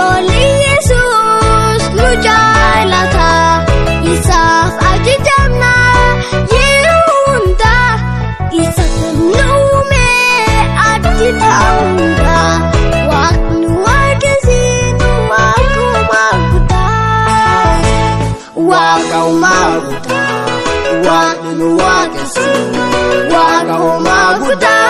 Ijoollee Yesuus nu jaalata isaaf ajajamna yeroo hundaa isa nu uume abdii ta'uudha waaqni waaqessinu waaquma guddaa waaquma guddaa waaqni nu waaqessinu waaquma guddaa.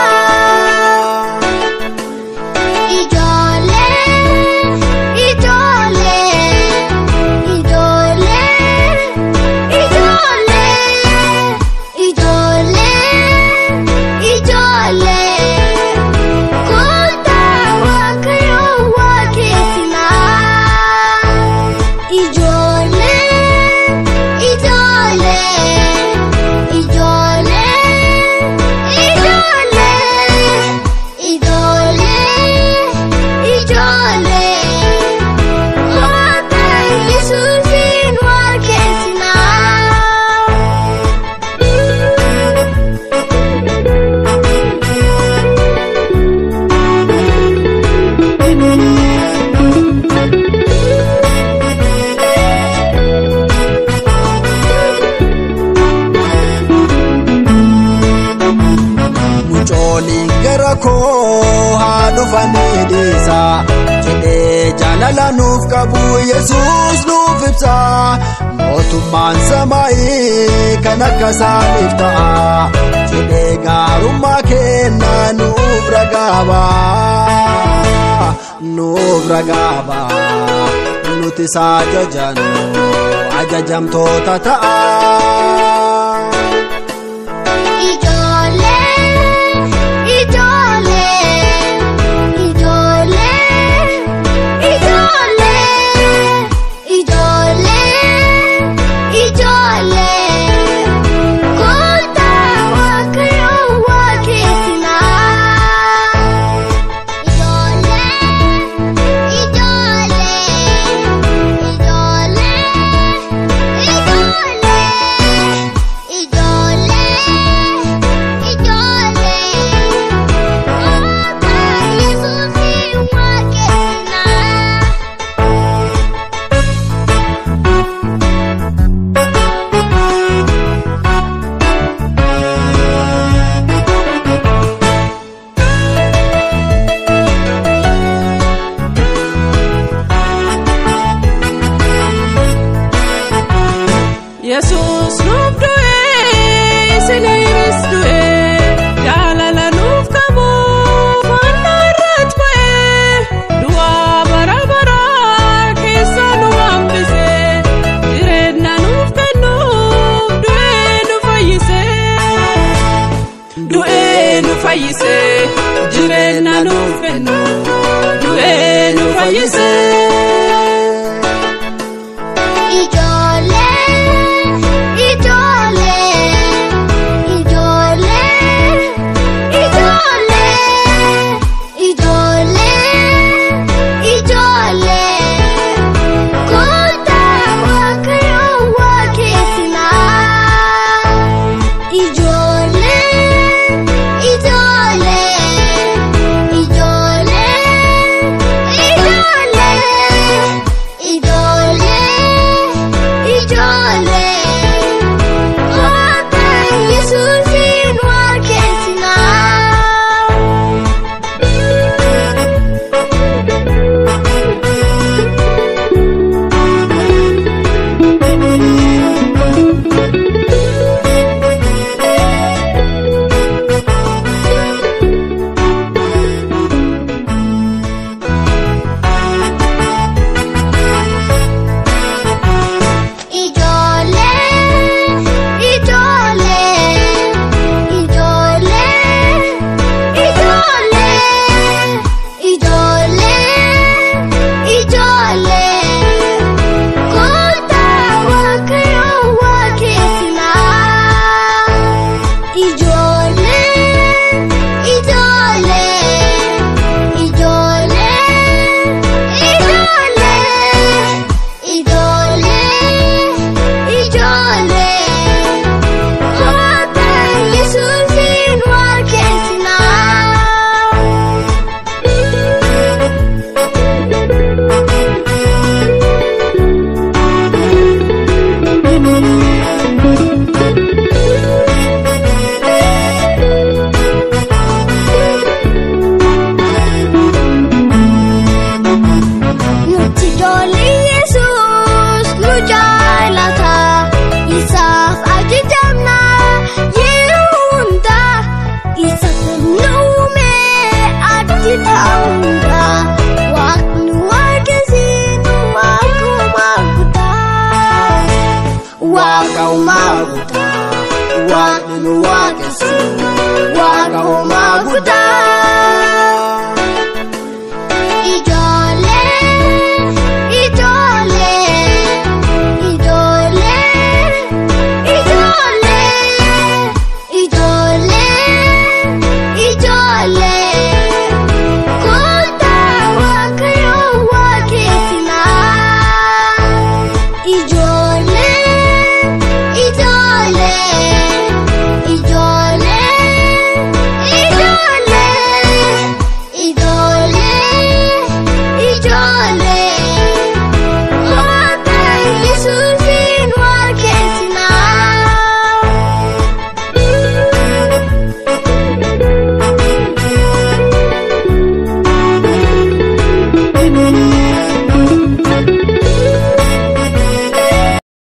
Jaalala nuuf qabu Yesuus nuuf ibsa mootummaan samaayii kan akka isaaniif ta'a jedhee gaarummaa kenna nuuf ragaaba nuti isa ajajannu ajajamtoota ta'a. Yesuus nuuf du'e sileeris du'e jaalala nuuf qabu fannoo irratti ba'e du'aa bara baraa keessa nu hambise jireenya nuuf kennuuf du'ee nu fayyise jireenya nuuf kennuuf du'ee nu fayyise. Ijoollee Ijoolli Yesuus nu jaalata isaaf ajajamna yeroo hundaa isaaf nu uume addi ta'uudha waaqni waaqessinu waaquma guddaa waaquma guddaa waaqni nu waaqessinu waaquma